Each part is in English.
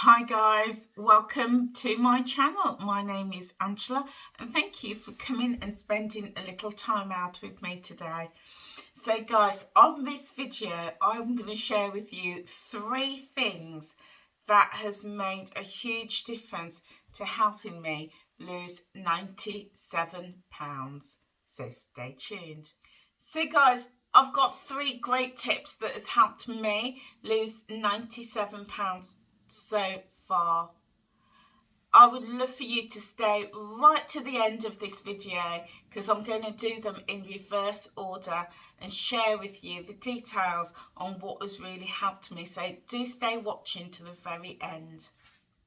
Hi guys, welcome to my channel. My name is Angela and thank you for coming and spending a little time out with me today. So guys, on this video I'm going to share with you 3 things that has made a huge difference to helping me lose 97 pounds. So stay tuned. So guys, I've got 3 great tips that has helped me lose 97 pounds so far. I would love for you to stay right to the end of this video because I'm going to do them in reverse order and share with you the details on what has really helped me. So do stay watching to the very end.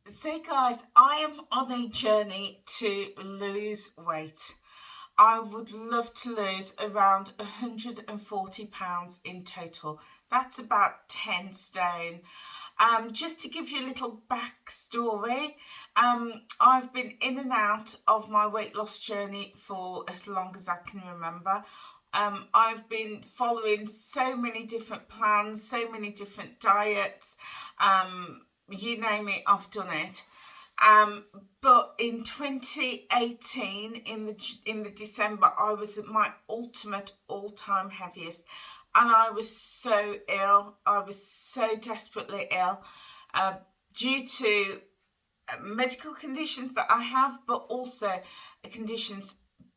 So guys, I am on a journey to lose weight. I would love to lose around 140 pounds in total. That's about 10 stone. Just to give you a little backstory, I've been in and out of my weight loss journey for as long as I can remember. I've been following so many different plans, so many different diets, you name it, I've done it. But in 2018, in the December, I was at my ultimate all-time heaviest. And I was so ill. I was so desperately ill due to medical conditions that I have, but also conditions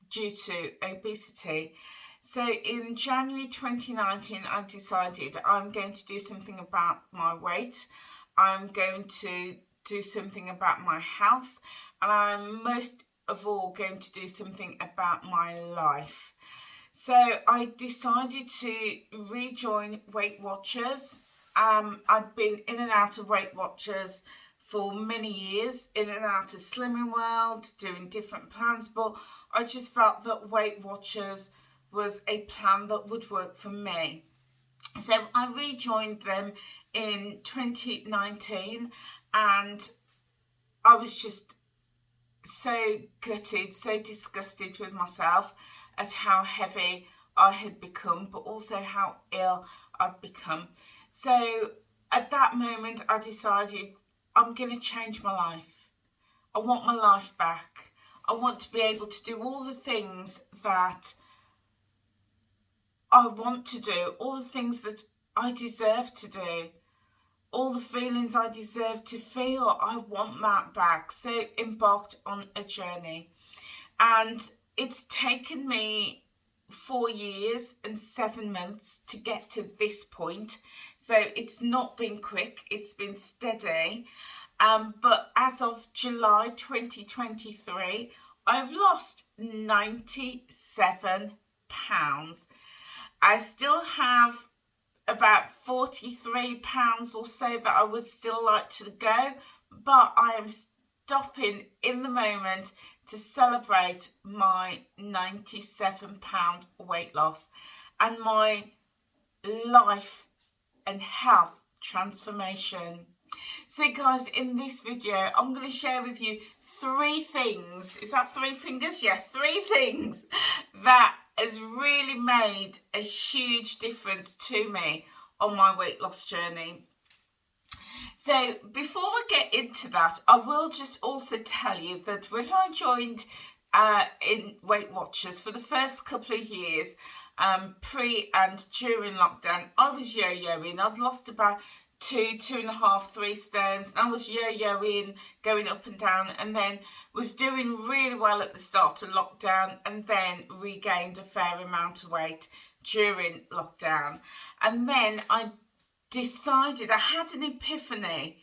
due to obesity. So in January 2019, I decided I'm going to do something about my weight. I'm going to do something about my health. And I'm most of all going to do something about my life. So I decided to rejoin Weight Watchers. I'd been in and out of Weight Watchers for many years, in and out of Slimming World, doing different plans, but I just felt that Weight Watchers was a plan that would work for me. So I rejoined them in 2019 and I was just so gutted, so disgusted with myself at how heavy I had become, but also how ill I'd become. So at that moment, I decided I'm going to change my life. I want my life back. I want to be able to do all the things that I want to do, all the things that I deserve to do, all the feelings I deserve to feel. I want that back. So embarked on a journey. And it's taken me 4 years and 7 months to get to this point. So it's not been quick, it's been steady. But as of July 2023, I've lost 97 pounds. I still have about 43 pounds or so that I would still like to go, but I am stopping in the moment to celebrate my 97 pound weight loss and my life and health transformation. So guys, in this video I'm going to share with you 3 things. Is that 3 fingers? Yeah, 3 things that has really made a huge difference to me on my weight loss journey. So before we get into that, I will just also tell you that when I joined in Weight Watchers for the first couple of years, pre and during lockdown, I was yo-yoing. I'd lost about 2.5, 3 stones, and I was yo-yoing, going up and down, and then was doing really well at the start of lockdown, and then regained a fair amount of weight during lockdown. And then I decided, I had an epiphany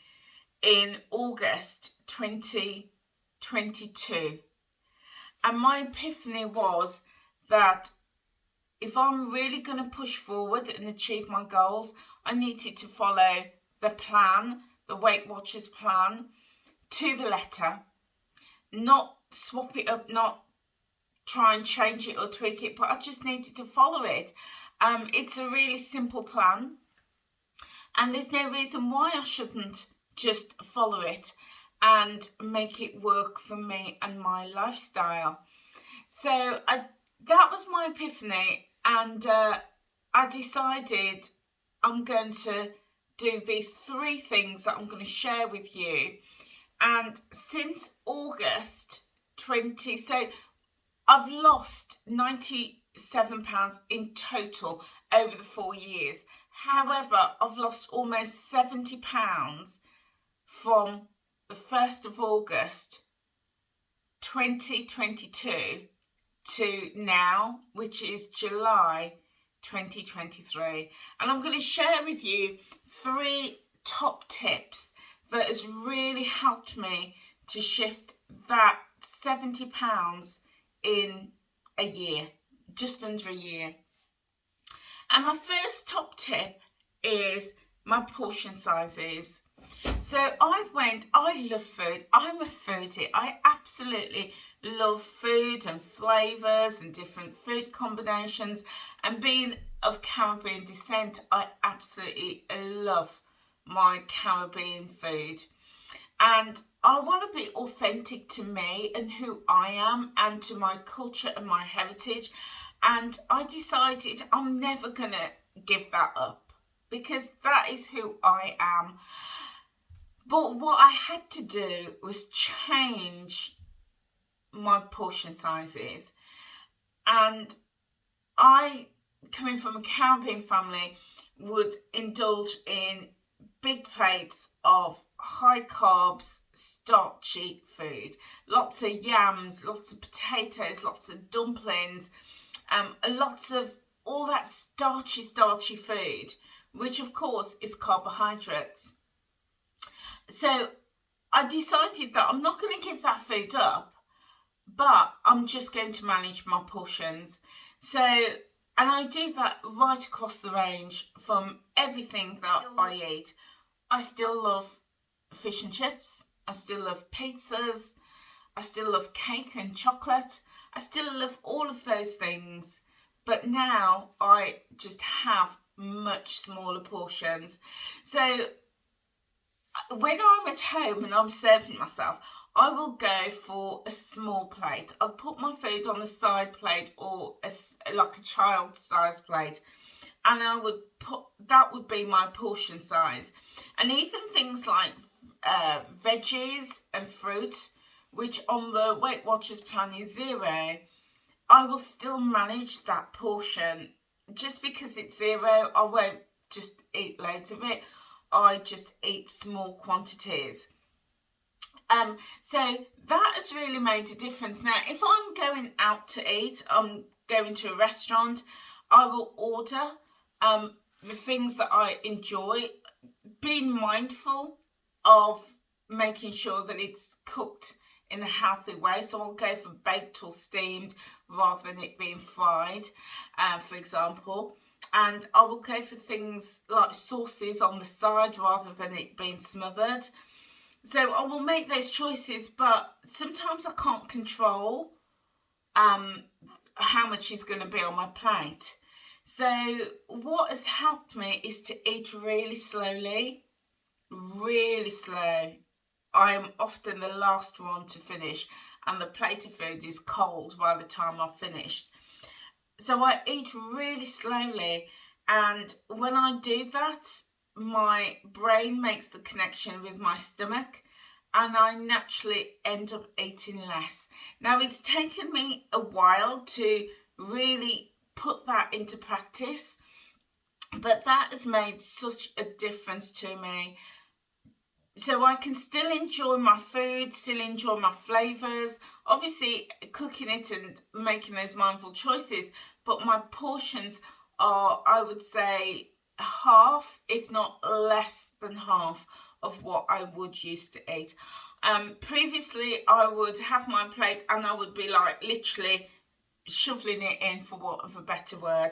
in August 2022, and my epiphany was that if I'm really going to push forward and achieve my goals, I needed to follow the plan, the Weight Watchers plan, to the letter. Not swap it up, not try and change it or tweak it, but I just needed to follow it. It's a really simple plan, and there's no reason why I shouldn't just follow it and make it work for me and my lifestyle. So that was my epiphany, and I decided I'm going to do these 3 things that I'm going to share with you. And since August 20, so I've lost £97 in total over the 4 years. However, I've lost almost £70 from the 1st of August 2022 to now, which is July 2023. And I'm going to share with you 3 top tips that has really helped me to shift that £70 in a year, just under a year. And my first top tip is my portion sizes. So I love food. I'm a foodie. I absolutely love food and flavours and different food combinations. And being of Caribbean descent, I absolutely love my Caribbean food. And I want to be authentic to me and who I am and to my culture and my heritage. And I decided I'm never going to give that up because that is who I am. But what I had to do was change my portion sizes. And I, coming from a Caribbean family, would indulge in big plates of high carbs, starchy food. Lots of yams, lots of potatoes, lots of dumplings, lots of all that starchy food, which of course is carbohydrates. So I decided that I'm not going to give that food up, but I'm just going to manage my portions. So, and I do that right across the range from everything that I eat. I still love fish and chips. I still love pizzas. I still love cake and chocolate. I still love all of those things. But now I just have much smaller portions. So when I'm at home and I'm serving myself, I will go for a small plate. I'll put my food on a side plate or like a child-sized plate, and I would that would be my portion size. And even things like veggies and fruit, which on the Weight Watchers plan is 0, I will still manage that portion. Just because it's 0, I won't just eat loads of it. I just eat small quantities. So that has really made a difference. Now, if I'm going out to eat, I'm going to a restaurant, I will order the things that I enjoy, being mindful of making sure that it's cooked in a healthy way. So I'll go for baked or steamed rather than it being fried, for example. And I will go for things like sauces on the side rather than it being smothered. So I will make those choices, but sometimes I can't control how much is going to be on my plate. So what has helped me is to eat really slowly, really slow. I am often the last one to finish, and the plate of food is cold by the time I've finished. So I eat really slowly, and when I do that, my brain makes the connection with my stomach, and I naturally end up eating less. Now, it's taken me a while to really put that into practice, but that has made such a difference to me. So I can still enjoy my food, still enjoy my flavours, obviously cooking it and making those mindful choices, but my portions are, I would say, half, if not less than half of what I would used to eat. Previously, I would have my plate and I would be like literally shoveling it in, for want of a better word.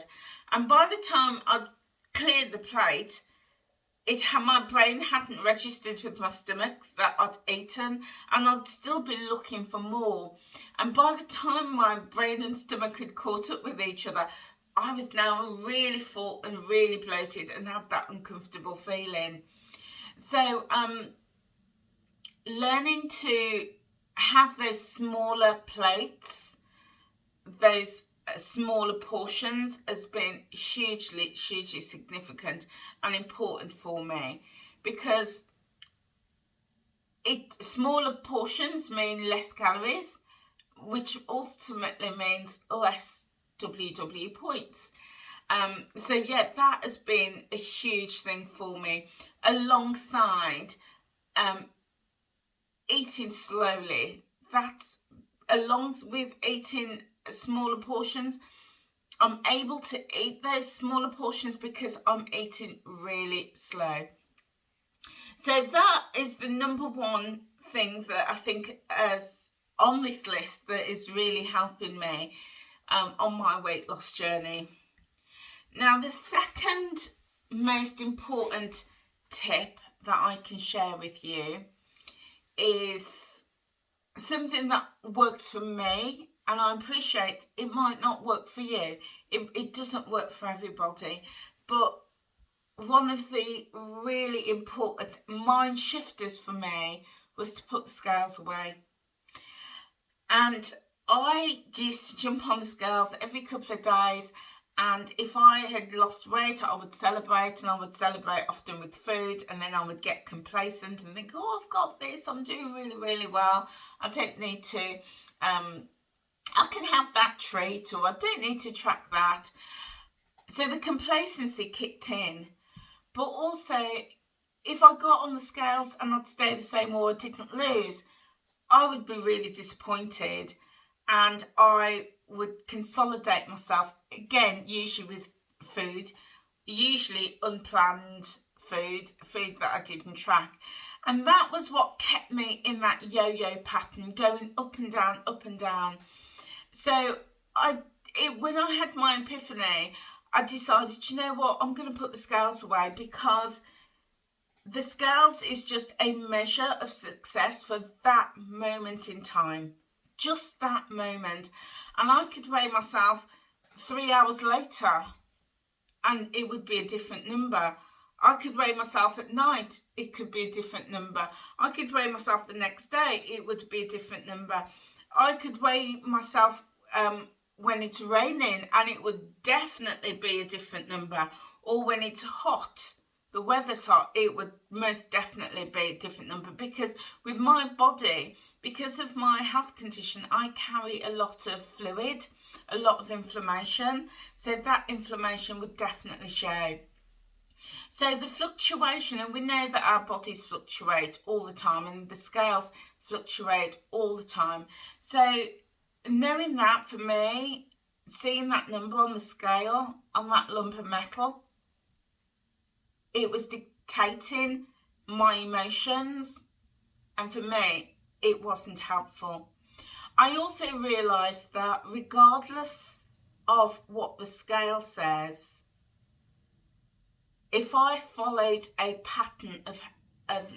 And by the time I'd cleared the plate, my brain hadn't registered with my stomach that I'd eaten, and I'd still be looking for more. And by the time my brain and stomach had caught up with each other, I was now really full and really bloated and had that uncomfortable feeling. So learning to have those smaller plates, those smaller portions has been hugely significant and important for me, because smaller portions mean less calories, which ultimately means less WW points. So yeah, that has been a huge thing for me, alongside eating slowly. That's along with eating smaller portions. I'm able to eat those smaller portions because I'm eating really slow. So that is the number one thing that I think is on this list that is really helping me on my weight loss journey. Now, the second most important tip that I can share with you is something that works for me, and I appreciate it might not work for you. It doesn't work for everybody, but one of the really important mind shifters for me was to put the scales away. And I used to jump on the scales every couple of days, and if I had lost weight, I would celebrate, and I would celebrate often with food, and then I would get complacent and think, oh, I've got this, I'm doing really well, I don't need to, I can have that treat, or I don't need to track that. So the complacency kicked in. But also, if I got on the scales and I'd stay the same or I didn't lose, I would be really disappointed, and I would consolidate myself, again, usually with food, usually unplanned food that I didn't track. And that was what kept me in that yo-yo pattern, going up and down, up and down. So when I had my epiphany, I decided, you know what, I'm going to put the scales away, because the scales is just a measure of success for that moment in time, just that moment. And I could weigh myself 3 hours later and it would be a different number. I could weigh myself at night, it could be a different number. I could weigh myself the next day, it would be a different number. I could weigh myself when it's raining, and it would definitely be a different number. Or when it's hot, the weather's hot, it would most definitely be a different number. Because with my body, because of my health condition, I carry a lot of fluid, a lot of inflammation. So that inflammation would definitely show. So the fluctuation, and we know that our bodies fluctuate all the time, and the scales fluctuate all the time. So knowing that, for me, seeing that number on the scale, on that lump of metal, it was dictating my emotions, and for me, it wasn't helpful. I also realised that regardless of what the scale says, if I followed a pattern of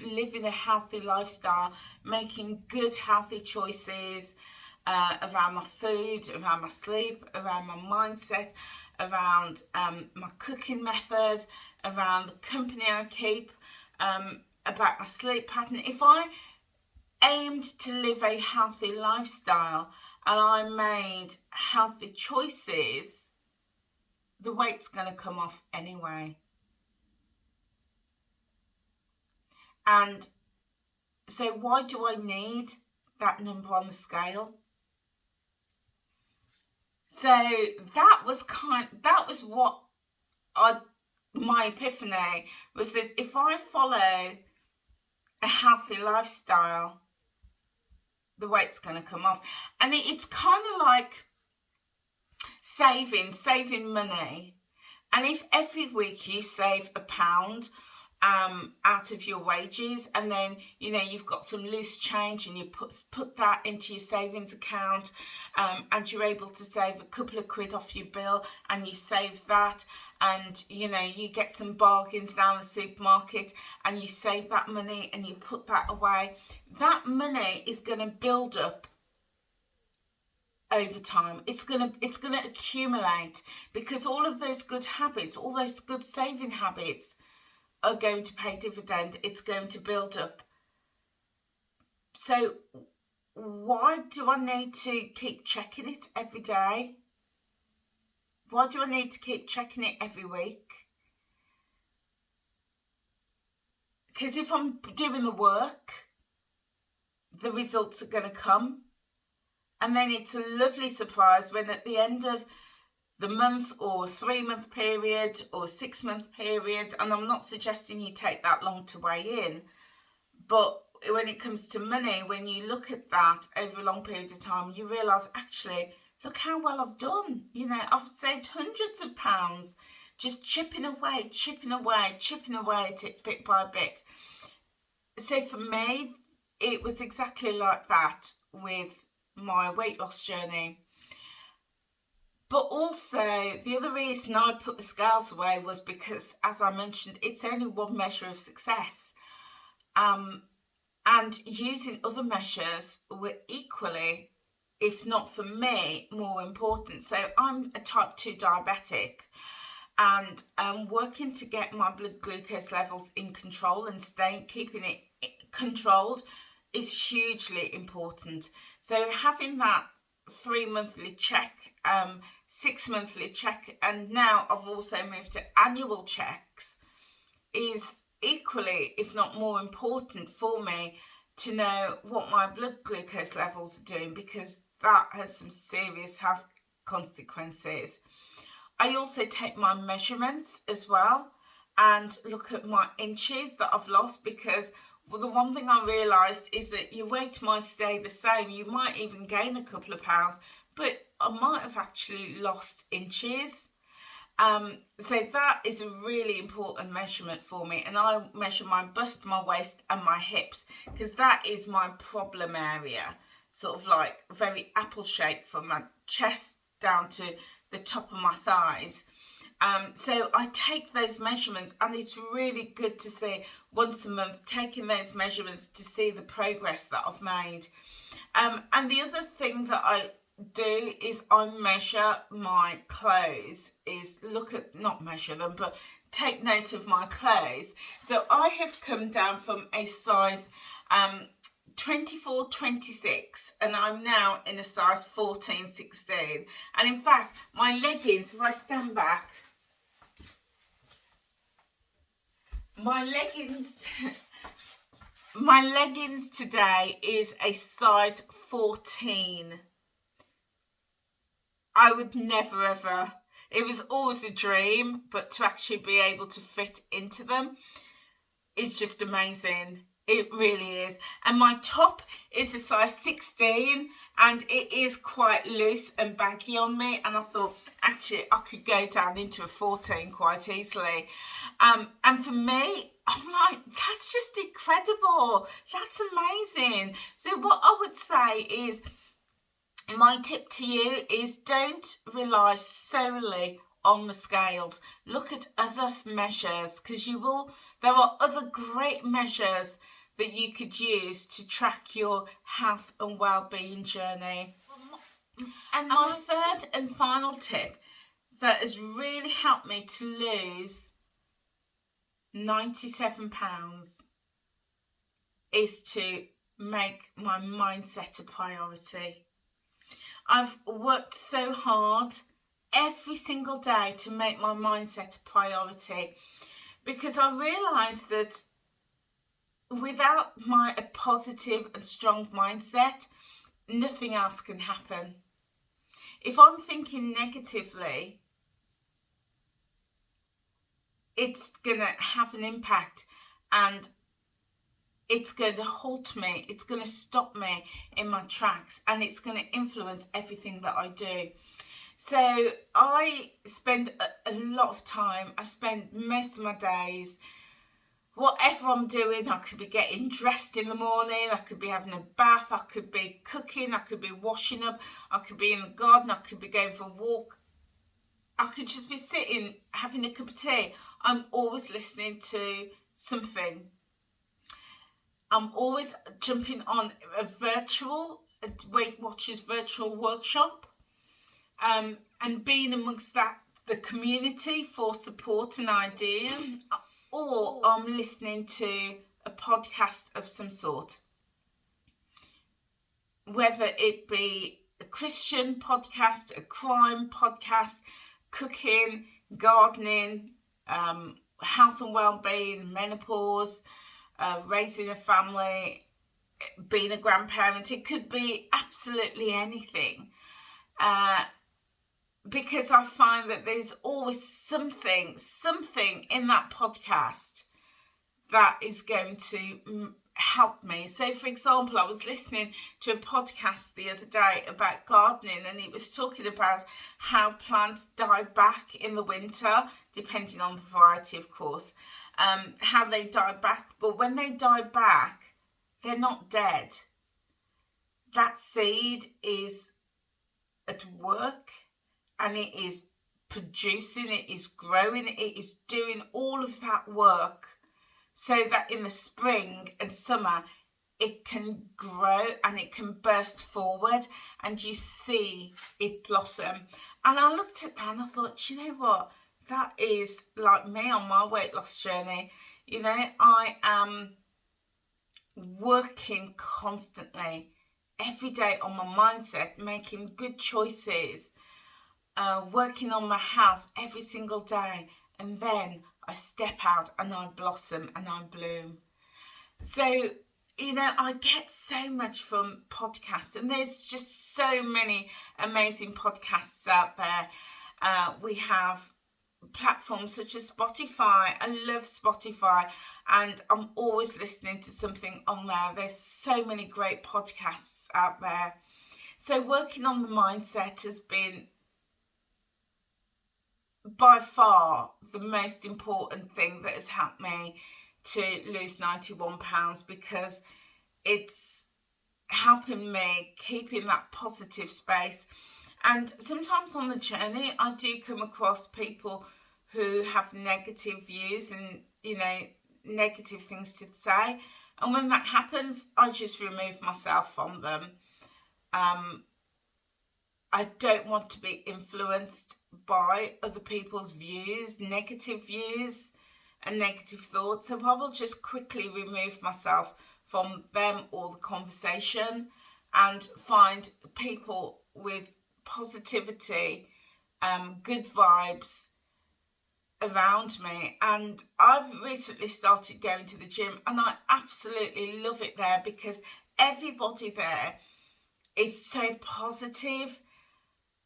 living a healthy lifestyle, making good healthy choices around my food, around my sleep, around my mindset, around my cooking method, around the company I keep, about my sleep pattern, if I aimed to live a healthy lifestyle and I made healthy choices, the weight's going to come off anyway. And so why do I need that number on the scale? So that was what my epiphany was, that if I follow a healthy lifestyle, the weight's going to come off. And it's kind of like saving money. And if every week you save £1 out of your wages, and then you've got some loose change and you put that into your savings account, and you're able to save a couple of quid off your bill, and you save that, and you get some bargains down the supermarket and you save that money and you put that away, that money is going to build up over time. It's going to accumulate, because all of those good habits, all those good saving habits are going to pay dividend. It's going to build up. So why do I need to keep checking it every day? Why do I need to keep checking it every week? Because if I'm doing the work, the results are going to come. And then it's a lovely surprise when at the end of the month or 3-month period or 6-month period, and I'm not suggesting you take that long to weigh in, but when it comes to money, when you look at that over a long period of time, you realise, actually, look how well I've done. You know, I've saved hundreds of pounds just chipping away at it bit by bit. So for me, it was exactly like that with my weight loss journey. But also, the other reason I put the scales away was because, as I mentioned, it's only one measure of success. And using other measures were equally, if not for me, more important. So I'm a type 2 diabetic, and working to get my blood glucose levels in control and keeping it controlled is hugely important. So having that 3-monthly check, 6-monthly check, and now I've also moved to annual checks, is equally, if not more important for me to know what my blood glucose levels are doing, because that has some serious health consequences. I also take my measurements as well and look at my inches that I've lost, because the one thing I realised is that your weight might stay the same. You might even gain a couple of pounds, but I might have actually lost inches. So that is a really important measurement for me, and I measure my bust, my waist and my hips, because that is my problem area, sort of like very apple shaped from my chest down to the top of my thighs. So I take those measurements, and it's really good to see once a month taking those measurements to see the progress that I've made. And the other thing that I do is I measure my clothes, not measure them, but take note of my clothes. So I have come down from a size 24-26, and I'm now in a size 14-16. And in fact, my leggings, if I stand back, my leggings today is a size 14. I would never ever, it was always a dream, but to actually be able to fit into them is just amazing. It really is. And my top is a size 16, and it is quite loose and baggy on me, and I thought actually I could go down into a 14 quite easily. And for me, I'm like, that's just incredible. That's amazing. So what I would say is, my tip to you is don't rely solely on the scales. Look at other measures, because there are other great measures that you could use to track your health and well-being journey. And my third and final tip that has really helped me to lose 97 pounds is to make my mindset a priority. I've worked so hard every single day to make my mindset a priority, because I realised that without a positive and strong mindset, nothing else can happen. If I'm thinking negatively, it's going to have an impact, and it's going to halt me, it's going to stop me in my tracks, and it's going to influence everything that I do. So I spend a lot of time, I spend most of my days, whatever I'm doing, I could be getting dressed in the morning, I could be having a bath, I could be cooking, I could be washing up, I could be in the garden, I could be going for a walk, I could just be sitting having a cup of tea. I'm always listening to something. I'm always jumping on a Weight Watchers virtual workshop, and being amongst the community for support and ideas, or I'm listening to a podcast of some sort, whether it be a Christian podcast, a crime podcast, cooking, gardening, health and well-being, menopause, raising a family, being a grandparent. It could be absolutely anything. Because I find that there's always something in that podcast that is going to help me. So, for example, I was listening to a podcast the other day about gardening, and it was talking about how plants die back in the winter, depending on the variety, of course, how they die back. But when they die back, they're not dead. That seed is at work, and it is producing, it is growing, it is doing all of that work so that in the spring and summer it can grow and it can burst forward and you see it blossom. And I looked at that and I thought, you know what, that is like me on my weight loss journey. You know, I am working constantly every day on my mindset, making good choices, working on my health every single day, and then I step out and I blossom and I bloom. So, you know, I get so much from podcasts, and there's just so many amazing podcasts out there. We have platforms such as Spotify. I love Spotify, and I'm always listening to something on there. There's so many great podcasts out there. So working on the mindset has been by far the most important thing that has helped me to lose 91 pounds, because it's helping me keep in that positive space. And sometimes on the journey, I do come across people who have negative views and, you know, negative things to say. And when that happens, I just remove myself from them. I don't want to be influenced by other people's views, negative views and negative thoughts. So I will just quickly remove myself from them or the conversation and find people with positivity, good vibes around me. And I've recently started going to the gym, and I absolutely love it there because everybody there is so positive.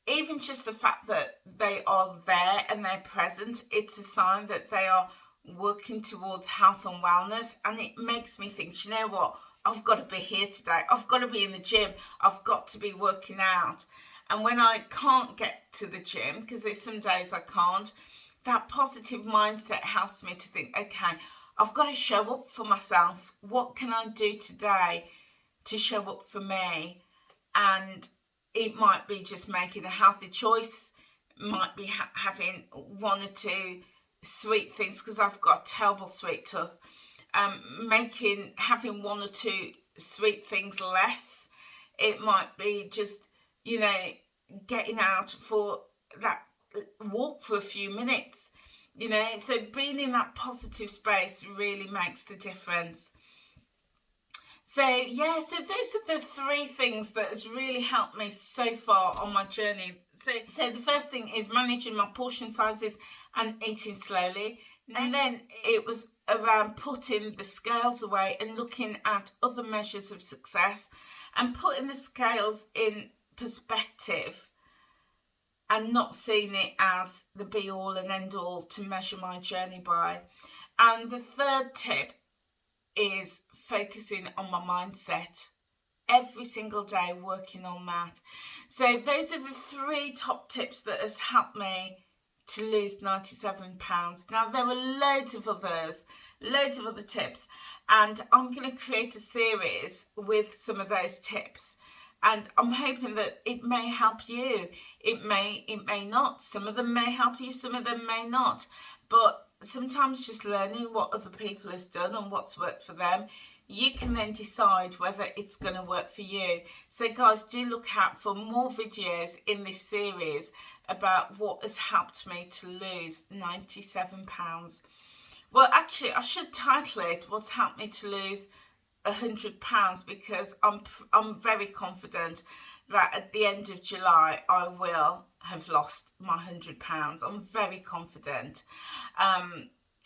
Even just the fact that they are there and they're present, it's a sign that they are working towards health and wellness. And it makes me think, you know what, I've got to be here today. I've got to be in the gym. I've got to be working out. And when I can't get to the gym, because there's some days I can't, that positive mindset helps me to think, okay, I've got to show up for myself. What can I do today to show up for me? And it might be just making a healthy choice. It might be having one or two sweet things, because I've got a terrible sweet tooth. Having one or two sweet things less. It might be just, you know, getting out for that walk for a few minutes. You know, so being in that positive space really makes the difference. So yeah, so those are the three things that has really helped me so far on my journey. So the first thing is managing my portion sizes and eating slowly. And then it was around putting the scales away and looking at other measures of success and putting the scales in perspective and not seeing it as the be all and end all to measure my journey by. And the third tip is focusing on my mindset every single day, working on that. So those are the three top tips that has helped me to lose 97 pounds. Now there are loads of other tips, and I'm going to create a series with some of those tips, and I'm hoping that it may help you. It may not. Some of them may help you, some of them may not, but sometimes just learning what other people has done and what's worked for them, you can then decide whether it's going to work for you. So guys, do look out for more videos in this series about what has helped me to lose 97 pounds. Well, actually, I should title it, What's Helped Me to Lose £100 because I'm very confident that at the end of July I will have lost my £100. I'm very confident,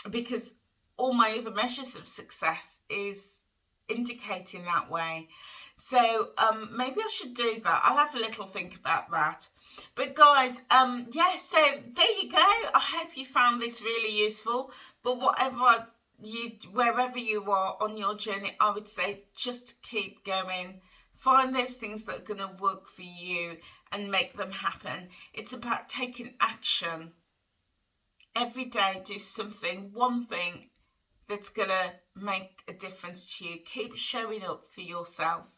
because all my other measures of success is indicating that way. So maybe I should do that. I'll have a little think about that. But guys, yeah, so there you go. I hope you found this really useful. But wherever you are on your journey, I would say just keep going. Find those things that are going to work for you and make them happen. It's about taking action. Every day, do something, one thing that's going to make a difference to you. Keep showing up for yourself.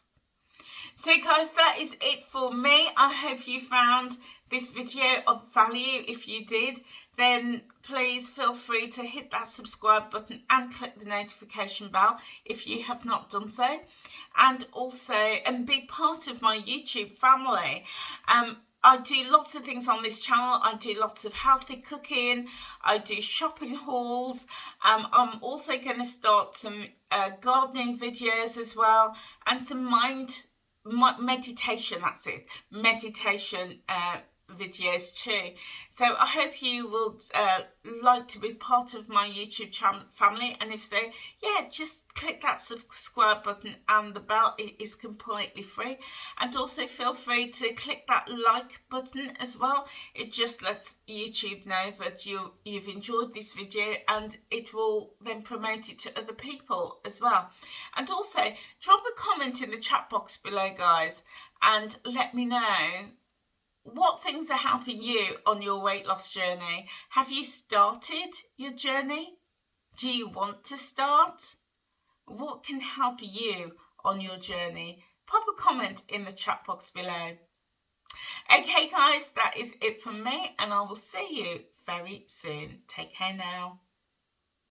So guys, that is it for me. I hope you found this video of value. If you did, then please feel free to hit that subscribe button and click the notification bell if you have not done so. And also, be part of my YouTube family. I do lots of things on this channel. I do lots of healthy cooking. I do shopping hauls. I'm also going to start some gardening videos as well, and some meditation, that's it, meditation videos too. So I hope you will like to be part of my YouTube channel family, and if so, yeah, just click that subscribe button and the bell. It is completely free. And also feel free to click that like button as well. It just lets YouTube know that you've enjoyed this video, and it will then promote it to other people as well. And also drop a comment in the chat box below, guys, and let me know what things are helping you on your weight loss journey. Have you started your journey? Do you want to start? What can help you on your journey? Pop a comment in the chat box below. Okay guys, that is it from me, and I will see you very soon. Take care now.